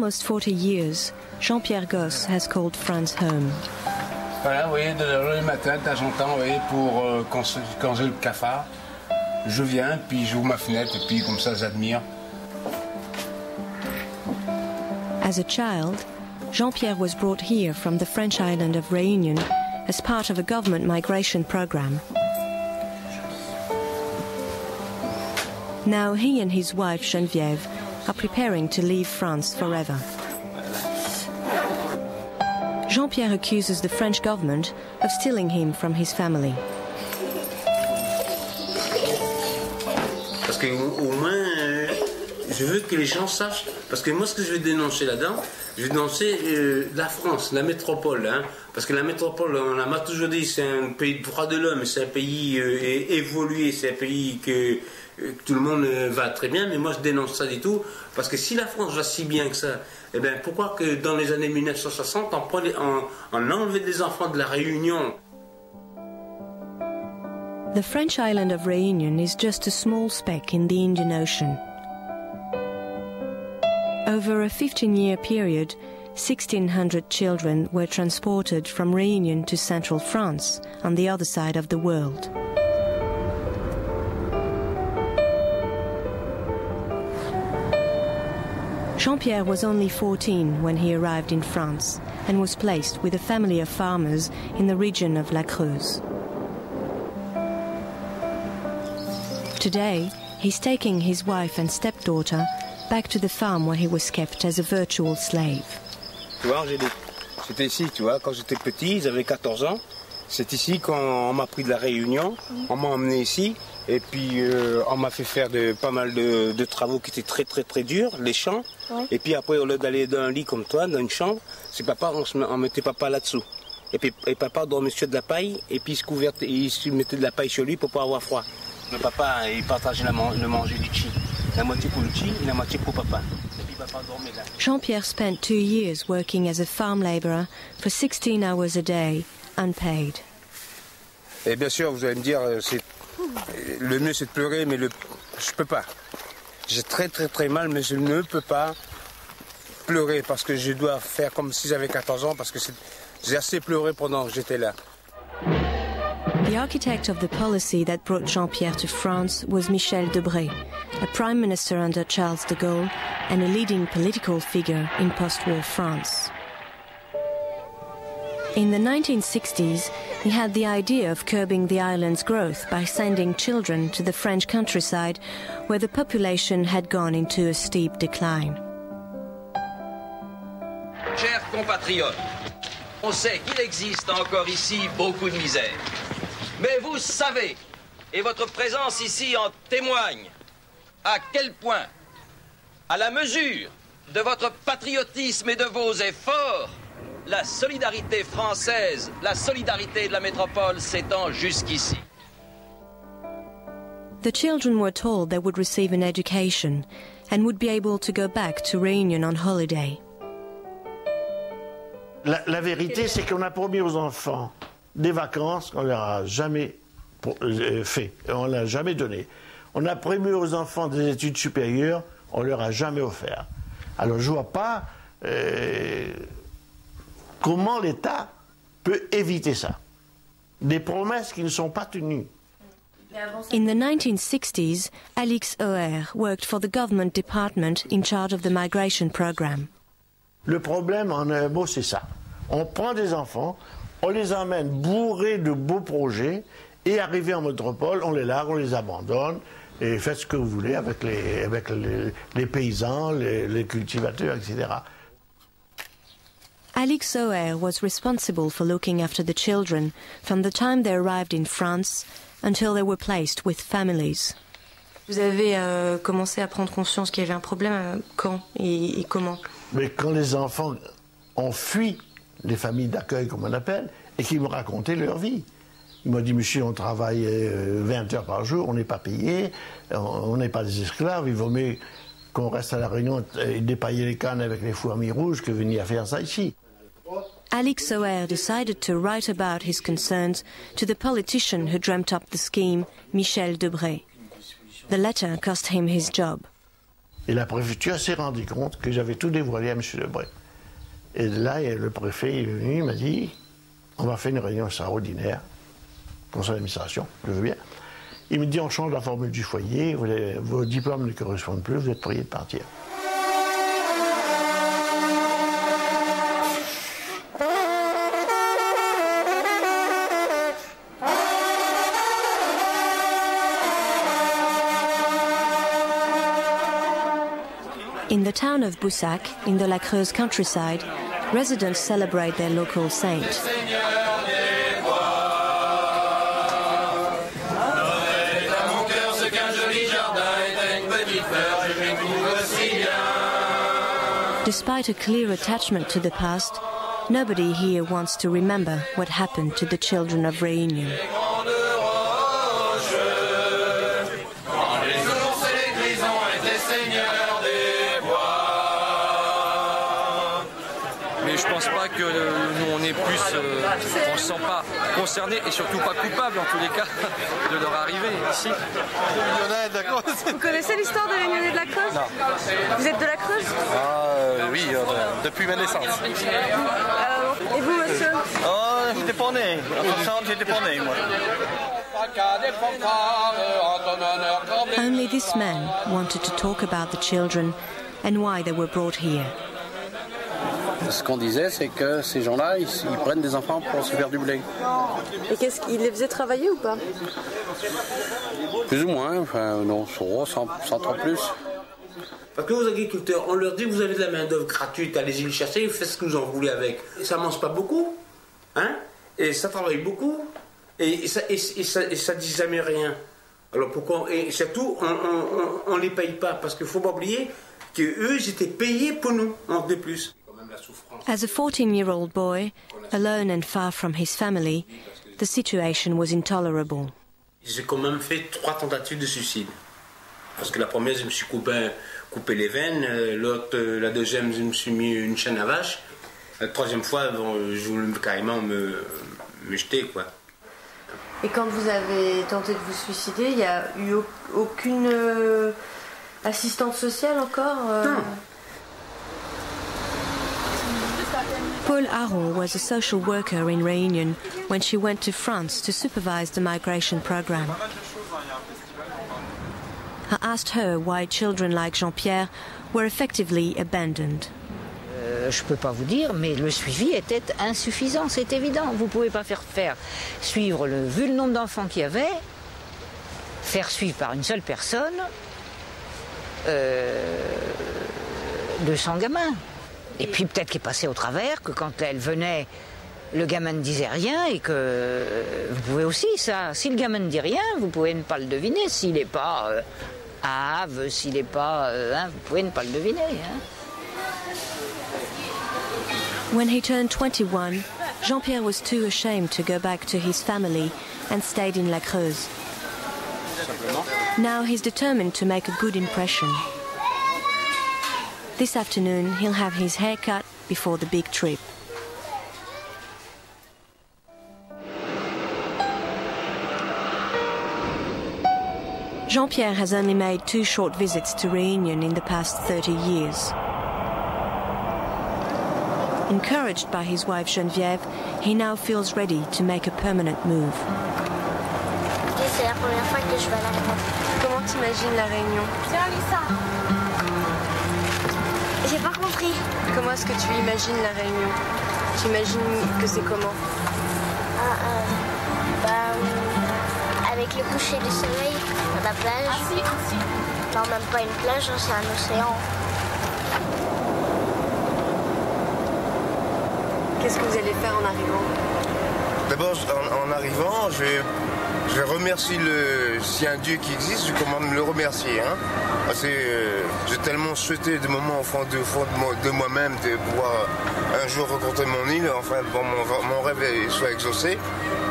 almost 40 years, Jean-Pierre Gosse has called France home. Voilà, vous voyez, de le matin, de temps en temps, vous voyez, pour quand j'ai le cafard, je viens, puis j'ouvre ma fenêtre, et puis comme ça, j'admire. As a child, Jean-Pierre was brought here from the French island of Réunion as part of a government migration program. Now he and his wife Geneviève are preparing to leave France forever. Jean-Pierre accuses the French government of stealing him from his family. Parce que au moins, je veux que les gens sachent, parce que moi ce que je vais dénoncer là-dedans, je vais dénoncer la France, la métropole, hein, parce que la métropole, on m'a toujours dit, c'est un pays de droits de l'homme, c'est un pays évolué, c'est un pays que tout le monde va très bien, mais moi je dénonce ça du tout, parce que si la France va si bien que ça, eh bien pourquoi que dans les années 1960 on enlevait des enfants de la Réunion? The French island of Réunion is just a small speck in the Indian Ocean. Over a 15-year period, 1,600 children were transported from Réunion to central France, on the other side of the world. Jean-Pierre was only 14 when he arrived in France and was placed with a family of farmers in the region of La Creuse. Today, he's taking his wife and stepdaughter back to the farm where he was kept as a virtual slave. Tu vois, c'était ici, tu vois, quand j'étais petit, j'avais 14 ans. C'est ici qu'on m'a pris de la Réunion, on m'a emmené ici, et puis on m'a fait faire pas mal de travaux qui étaient très durs, les champs. Ouais. Et puis après, au lieu d'aller dans un lit comme toi, dans une chambre, c'est papa, on mettait papa là-dessous. Et papa dormait sur de la paille, et puis il se mettait de la paille sur lui pour pas avoir froid. Le papa, il partageait le manger du chi. La moitié pour le chi et la moitié pour papa. Et puis papa dormait là. Jean-Pierre spent 2 years working as a farm labourer for 16 hours a day, unpaid. Et bien sûr, vous allez me dire, le mieux c'est de pleurer, mais je peux pas. J'ai très mal, mais je ne peux pas pleurer parce que je dois faire comme si j'avais 14 ans, parce que j'ai assez pleuré pendant que j'étais là. The architect of the policy that brought Jean-Pierre to France was Michel Debré, a prime minister under Charles de Gaulle and a leading political figure in post-war France. In the 1960s, he had the idea of curbing the island's growth by sending children to the French countryside, where the population had gone into a steep decline. Chers compatriotes, on sait qu'il existe encore ici beaucoup de misère. Mais vous savez, et votre présence ici en témoigne, à quel point, à la mesure de votre patriotisme et de vos efforts, la solidarité française, la solidarité de la métropole s'étend jusqu'ici. The children were told they would receive an education and would be able to go back to Réunion on holiday. La vérité, c'est qu'on a promis aux enfants des vacances qu'on leur a jamais fait, on l'a jamais donné. On a promis aux enfants des études supérieures, on leur a jamais offert. Alors je vois pas comment l'État peut éviter ça. Des promesses qui ne sont pas tenues. In the 1960s, Alix Oer worked for the government department in charge of the migration program. Le problème, en un mot, c'est ça. On prend des enfants, on les emmène bourrés de beaux projets, et arrivés en métropole, on les largue, on les abandonne, et faites ce que vous voulez avec les paysans, les cultivateurs, etc. Alix Oer was responsible for looking after the children from the time they arrived in France until they were placed with families. Vous avez commencé à prendre conscience qu'il y avait un problème quand et comment? Mais quand les enfants ont fui les familles d'accueil, comme on appelle, et qu'ils me racontaient leur vie. Ils m'ont dit, monsieur, on travaille 20 heures par jour, on n'est pas payé, on n'est pas des esclaves, il vaut mieux qu'on reste à la Réunion et dépailler les cannes avec les fourmis rouges que venir faire ça ici. Alix Oer decided to write about his concerns to the politician who dreamt up the scheme, Michel Debré. The letter cost him his job. Et la préfecture s'est rendue compte que j'avais tout dévoilé à M. Debré. Et là, le préfet est venu, il m'a dit, on va faire une réunion extraordinaire, conseil d'administration, je veux bien. Il me dit, on change la formule du foyer, vos diplômes ne correspondent plus, vous êtes prié de partir. In the town of Boussac, in the La Creuse countryside, residents celebrate their local saint. Despite a clear attachment to the past, nobody here wants to remember what happened to the children of Réunion. Mais je pense pas que nous on est plus, on se sent pas concerné et surtout pas coupable en tous les cas de leur arrivée ici. Vous connaissez l'histoire de Réunionnais de la Creuse? Non. Vous êtes de la Creuse? Oui, depuis ma naissance. Et vous, monsieur? Oh, j'étais pas né. En 60, j'étais pas né, moi. Only this man wanted to talk about the children and why they were brought here. Ce qu'on disait, c'est que ces gens-là, ils prennent des enfants pour se faire du blé. Et qu'est-ce qu'ils les faisaient travailler ou pas? Plus ou moins, enfin non, sans trop plus. Parce que aux agriculteurs, on leur dit, vous avez de la main-d'œuvre gratuite, allez-y le chercher, faites ce que vous en voulez avec. Et ça mange pas beaucoup, hein, et ça travaille beaucoup, et ça dit jamais rien. Alors pourquoi? Et surtout, on les paye pas, parce qu'il faut pas oublier qu'eux, ils étaient payés pour nous, en de plus. As a 14-year-old boy, alone and far from his family, the situation was intolerable. J'ai quand même fait 3 tentatives de suicide. Parce que la première, je me suis coupé les veines, la deuxième, je me suis mis une chaîne à vache. La troisième fois, je voulais carrément me jeter, quoi. Et quand vous avez tenté de vous suicider, il n'y a eu aucune assistance sociale encore Non. Paul Aron was a social worker in Réunion when she went to France to supervise the migration program. I asked her why children like Jean-Pierre were effectively abandoned. Je ne peux pas vous dire, mais le suivi était insuffisant, c'est évident. Vous ne pouvez pas faire suivre, vu le nombre d'enfants qu'il y avait, faire suivre par une seule personne 200 gamins. Et puis peut-être qu'il est passé au travers, que quand elle venait, le gamin ne disait rien et que vous pouvez aussi ça. Si le gamin ne dit rien, vous pouvez ne pas le deviner. S'il n'est pas hâve, s'il n'est pas... vous pouvez ne pas le deviner. Hein. When he turned 21, Jean-Pierre was too ashamed to go back to his family and stayed in La Creuse. Now he's determined to make a good impression. This afternoon, he'll have his hair cut before the big trip. Jean-Pierre has only made 2 short visits to Réunion in the past 30 years. Encouraged by his wife Geneviève, he now feels ready to make a permanent move. C'est la première fois que je vais à la Réunion. Comment t'imagines la Réunion? Tiens, Lisa. J'ai pas compris. Comment est-ce que tu imagines la Réunion? J'imagine que c'est comment? Avec le coucher du soleil, la plage. Non, même pas une plage, c'est un océan. Qu'est-ce que vous allez faire en arrivant? D'abord, en arrivant, je vais remercier s'il y a un Dieu qui existe, je commande de le remercier. Hein, parce que j'ai tellement souhaité de moments au fond de moi-même de pouvoir un jour rencontrer mon île, enfin mon rêve soit exaucé.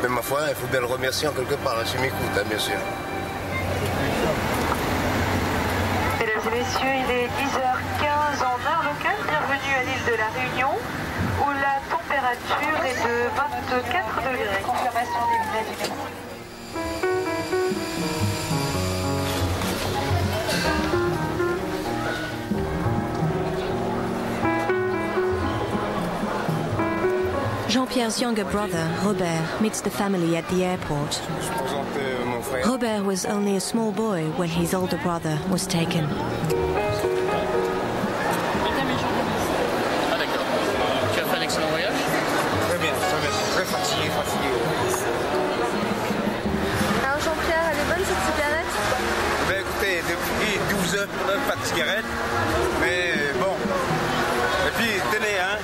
Mais ma foi, il faut bien le remercier en quelque part, s'il m'écoute, hein, bien sûr. Mesdames et messieurs, il est 10h15 en heure locale. Bienvenue à l'île de la Réunion, où la température est de 24 degrés. Confirmation des billets du métro. Jean-Pierre's younger brother, Robert, meets the family at the airport. Robert was only a small boy when his older brother was taken. Ah d'accord. Tu as fait un excellent voyage? Très bien, très fatigué. Alors Jean-Pierre, elle est bonne cette cigarette? Ben écoutez, depuis 12 heures, pas de cigarette, mais bon. Et puis, tenez, hein,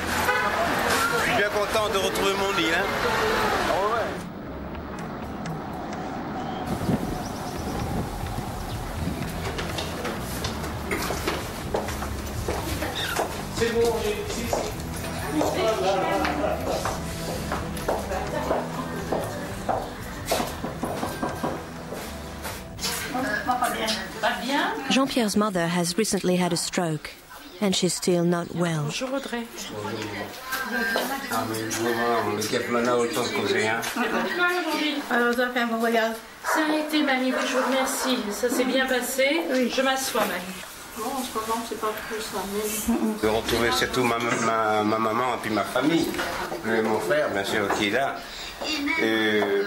je suis bien content de retrouver mon lit, hein. Oh ouais. C'est bon, Jean-Pierre's mother has recently had a stroke, and she's still not well. Bonjour Audrey. Ah mais vraiment, le Cap Mana autant de causer, hein. Alors, vous avez fait un bon voyage? Ça a été magnifique, je vous remercie. Ça s'est bien passé. Oui. Je m'assois même. Bon, en ce moment, c'est pas trop ça. Mais... De retrouver surtout ma maman et puis ma famille, mon frère bien sûr qui est là.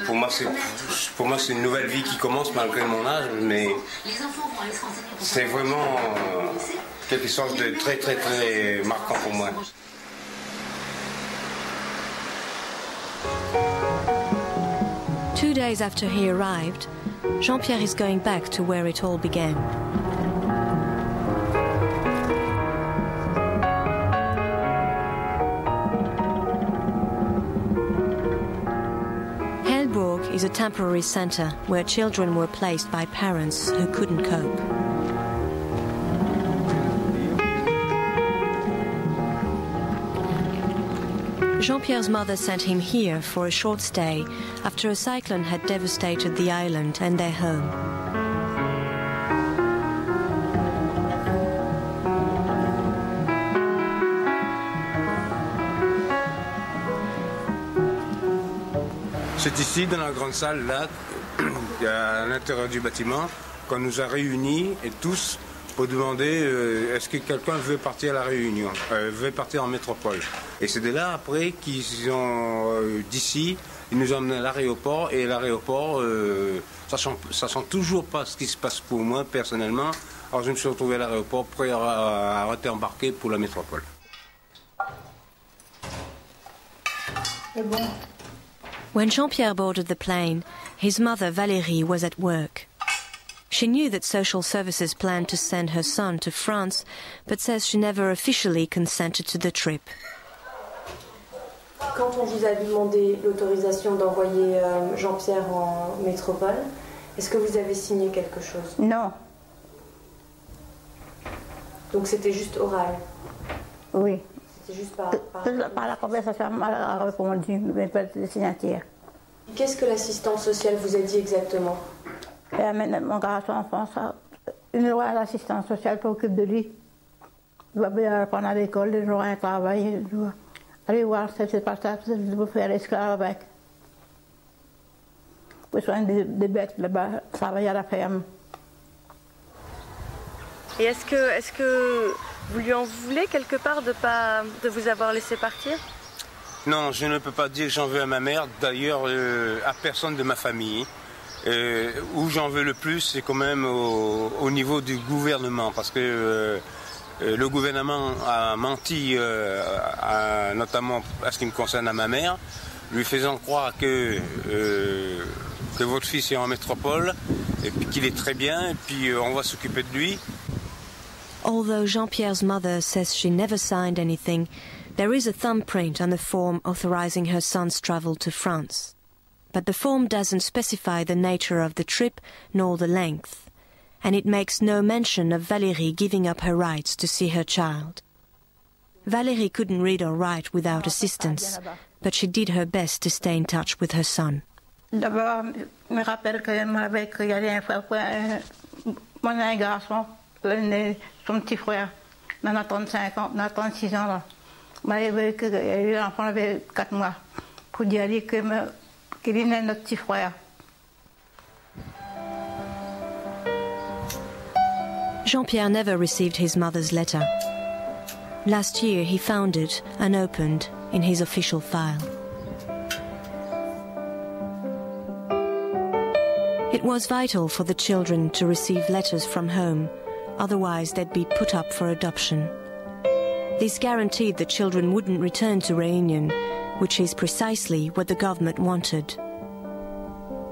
Pour moi c'est une nouvelle vie qui commence malgré mon âge, mais c'est vraiment quelque chose de très très très marquant pour moi. Two days after he arrived, Jean-Pierre is going back to where it all began. Is a temporary centre where children were placed by parents who couldn't cope. Jean-Pierre's mother sent him here for a short stay after a cyclone had devastated the island and their home. C'est ici, dans la grande salle, là, à l'intérieur du bâtiment, qu'on nous a réunis, et tous, pour demander est-ce que quelqu'un veut partir à la Réunion, veut partir en métropole. Et c'est de là, après, qu'ils ont, d'ici, ils nous ont emmenés à l'aéroport, et l'aéroport, sachant toujours pas ce qui se passe pour moi, personnellement, alors je me suis retrouvé à l'aéroport, prêt à être embarqué pour la métropole. C'est bon. When Jean-Pierre boarded the plane, his mother Valérie was at work. She knew that social services planned to send her son to France, but says she never officially consented to the trip. Quand on vous a demandé l'autorisation d'envoyer Jean-Pierre en métropole, est-ce que vous avez signé quelque chose? Non. Donc c'était juste oral? Oui. C'est juste par la conversation, elle a répondu, mais pas de signature. Qu'est-ce que l'assistante sociale vous a dit exactement? Mon garçon en France, il aura l'assistante sociale qui s'occupe de lui. Il doit bien apprendre à l'école, il aura un travail, il doit aller voir ce qui se passe, il doit faire l'esclave avec. Il faut soigner des bêtes là-bas, travailler à la ferme. Et est-ce que vous lui en voulez quelque part de vous avoir laissé partir? Non, je ne peux pas dire que j'en veux à ma mère, d'ailleurs à personne de ma famille. Où j'en veux le plus, c'est quand même au niveau du gouvernement, parce que le gouvernement a menti, notamment à ce qui me concerne à ma mère, lui faisant croire que votre fils est en métropole, et puis qu'il est très bien, et puis on va s'occuper de lui. Although Jean-Pierre's mother says she never signed anything, there is a thumbprint on the form authorizing her son's travel to France. But the form doesn't specify the nature of the trip nor the length, and it makes no mention of Valérie giving up her rights to see her child. Valérie couldn't read or write without assistance, but she did her best to stay in touch with her son. D'abord, je me rappelle qu'il y avait un frère, un garçon, son petit frère, il a 35 ans, il a 36 ans. Là. L'enfant avait 4 mois, pour dire qu'il est notre petit frère. Jean-Pierre never received his mother's letter. Last year he found it unopened in his official file. It was vital for the children to receive letters from home, otherwise they'd be put up for adoption. This guaranteed the children wouldn't return to Réunion, which is precisely what the government wanted.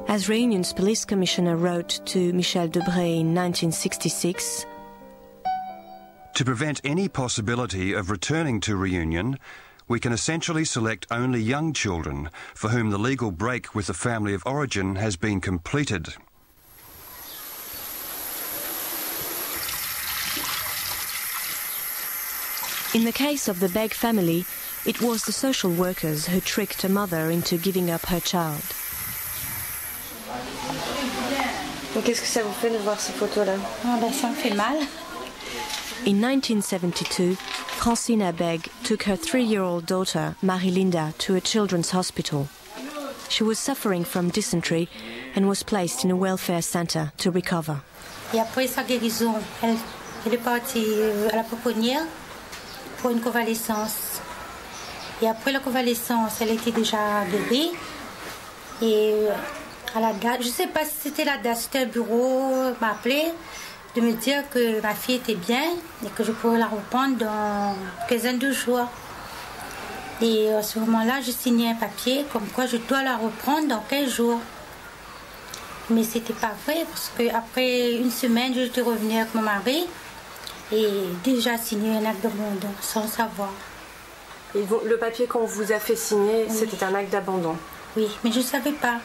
As Réunion's police commissioner wrote to Michel Debré in 1966, "To prevent any possibility of returning to Réunion, we can essentially select only young children for whom the legal break with the family of origin has been completed." In the case of the Beg family, it was the social workers who tricked a mother into giving up her child. Qu'est-ce que ça vous fait de voir ces photos-là? Ça me fait mal. In 1972, Francina Beg took her 3-year-old daughter, Marie-Linda, to a children's hospital. She was suffering from dysentery and was placed in a welfare center to recover. Et après sa guérison, elle est partie à la pouponnière pour une convalescence. Et après la convalescence, elle était déjà guérie. Et à la date, je ne sais pas si c'était la date, c'était un bureau m'a appelé de me dire que ma fille était bien et que je pourrais la reprendre dans une quinzaine de jours. Et à ce moment-là, j'ai signé un papier comme quoi je dois la reprendre dans 15 jours. Mais c'était pas vrai parce qu'après une semaine, je suis revenue avec mon mari et déjà signé un acte d'abandon sans savoir. Et le papier qu'on vous a fait signer, oui, c'était un acte d'abandon? Oui, mais je ne savais pas.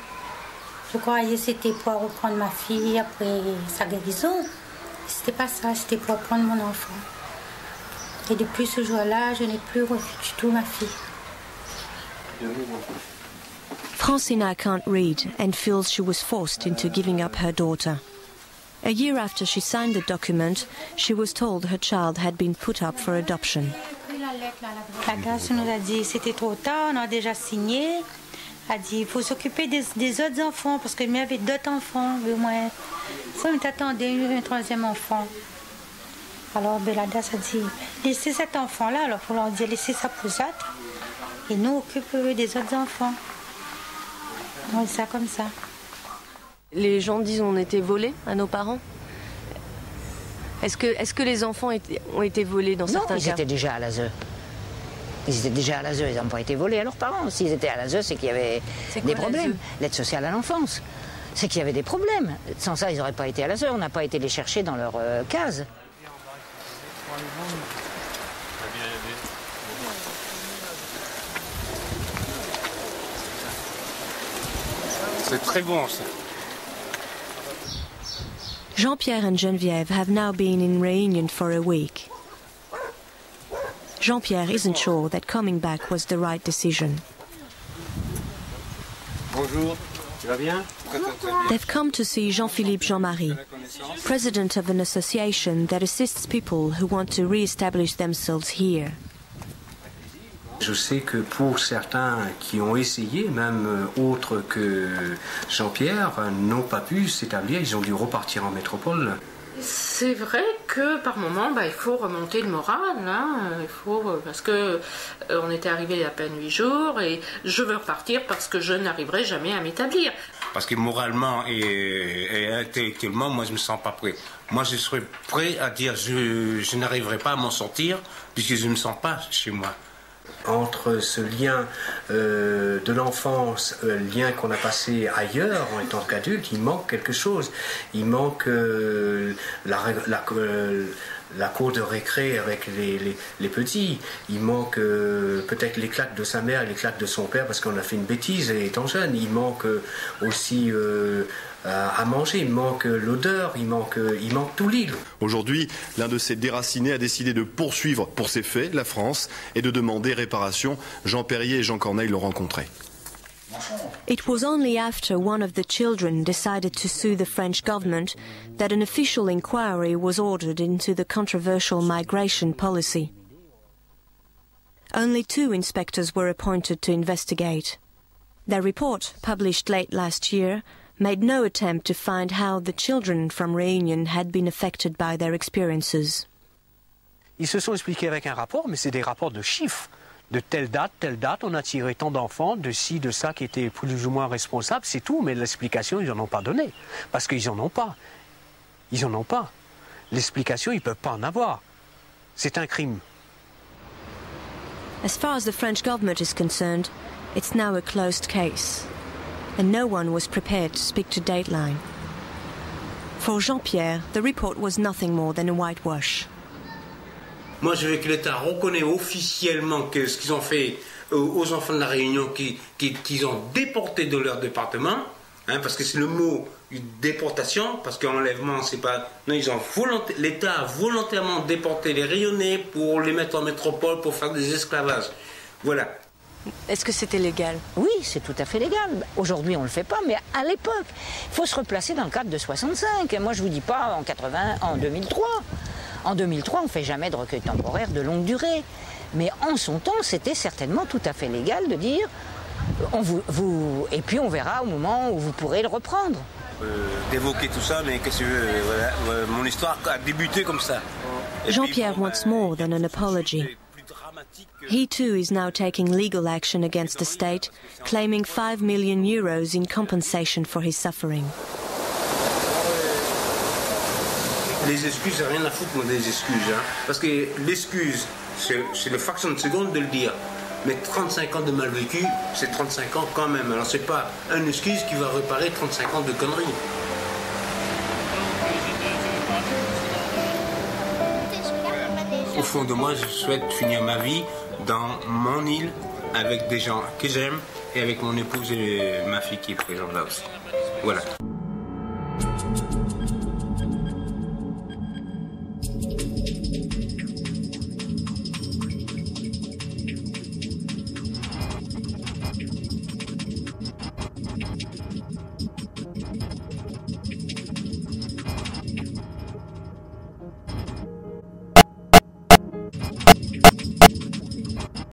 Je croyais que c'était pour reprendre ma fille après sa guérison. C'était pas ça, c'était pour reprendre mon enfant. Et depuis ce jour-là, je n'ai plus revu du tout ma fille. Francina can't read and feels she was forced into giving up her daughter. A year after she signed the document, she was told her child had been put up for adoption. La DAS nous a dit c'était trop tard, on a déjà signé. Elle a dit il faut s'occuper des autres enfants parce qu'il y avait d'autres enfants. Mais moi, ça on attendait un 3e enfant. Alors la DAS a dit laissez cet enfant-là, alors il faut leur dire laissez ça pour les autres. Et nous occupons des autres enfants. On dit ça comme ça. Les gens disent on était volés à nos parents. Est-ce que les enfants ont été volés dans certains cas? Non, ils étaient déjà à l'ASE. Ils étaient déjà à l'ASE, ils n'ont pas été volés à leurs parents. S'ils étaient à l'ASE, c'est qu'il y avait des problèmes. L'aide sociale à l'enfance, c'est qu'il y avait des problèmes. Sans ça, ils n'auraient pas été à l'ASE. On n'a pas été les chercher dans leur case. C'est très bon, ça. Jean-Pierre and Geneviève have now been in Réunion for a week. Jean-Pierre isn't sure that coming back was the right decision. Bonjour, tu vas bien? They've come to see Jean-Philippe Jean-Marie, president of an association that assists people who want to re-establish themselves here. Je sais que pour certains qui ont essayé, même autres que Jean-Pierre, n'ont pas pu s'établir, ils ont dû repartir en métropole. C'est vrai que par moment, il faut remonter le moral, parce que on était arrivé il y a à peine 8 jours et je veux repartir parce que je n'arriverai jamais à m'établir. Parce que moralement et intellectuellement, moi je me sens pas prêt. Moi je serais prêt à dire je n'arriverai pas à m'en sortir puisque je ne me sens pas chez moi. Entre ce lien de l'enfance, lien qu'on a passé ailleurs en étant qu'adulte, il manque quelque chose. Il manque la cour de récré avec les petits. Il manque peut-être les claques de sa mère et les claques de son père parce qu'on a fait une bêtise étant jeune. Il manque aussi à manger, il manque l'odeur, il manque tout l'île. Aujourd'hui, l'un de ces déracinés a décidé de poursuivre pour ces faits la France et de demander réparation. Jean Perrier et Jean Corneille l'ont rencontré. It was only after one of the children decided to sue the French government that an official inquiry was ordered into the controversial migration policy. Only 2 inspectors were appointed to investigate. Their report, published late last year, made no attempt to find how the children from Réunion had been affected by their experiences. Ils se sont expliqués avec un rapport, mais c'est des rapports de chiffres. de telle date, on a tiré tant d'enfants, de ci, de ça, qui étaient plus ou moins responsables, c'est tout. Mais l'explication, ils n'en ont pas donné. Parce qu'ils n'en ont pas. Ils n'en ont pas. L'explication, ils ne peuvent pas en avoir. C'est un crime. As far as the French government is concerned, it's now a closed case. And no one was prepared to speak to Dateline. For Jean-Pierre, the report was nothing more than a whitewash. Moi, je veux que l'État reconnaisse officiellement que ce qu'ils ont fait aux enfants de la Réunion, qu'ils ont déportés de leur département, hein, parce que c'est le mot déportation, parce qu'enlèvement, c'est pas... Non, l'État a volontairement déporté les Réunionnais pour les mettre en métropole, pour faire des esclavages. Voilà. Est-ce que c'était légal? Oui, c'est tout à fait légal. Aujourd'hui, on ne le fait pas, mais à l'époque, il faut se replacer dans le cadre de 65. Et moi, je ne vous dis pas en 2003. En 2003, on ne fait jamais de recueil temporaire de longue durée. Mais en son temps, c'était certainement tout à fait légal de dire... et puis on verra au moment où vous pourrez le reprendre. D'évoquer tout ça, mais qu'est-ce que voilà, mon histoire a débuté comme ça. Jean-Pierre wants more than an apology. He too is now taking legal action against the state, claiming 5 million euros in compensation for his suffering. Les excuses, j'ai rien à foutre moi des excuses, hein, parce que l'excuse, c'est le fraction de seconde de le dire. Mais 35 ans de mal vécu, c'est 35 ans quand même. Alors c'est pas une excuse qui va réparer 35 ans de conneries. Au fond de moi, je souhaite finir ma vie dans mon île, avec des gens que j'aime, et avec mon épouse et ma fille qui est présente là aussi. Voilà.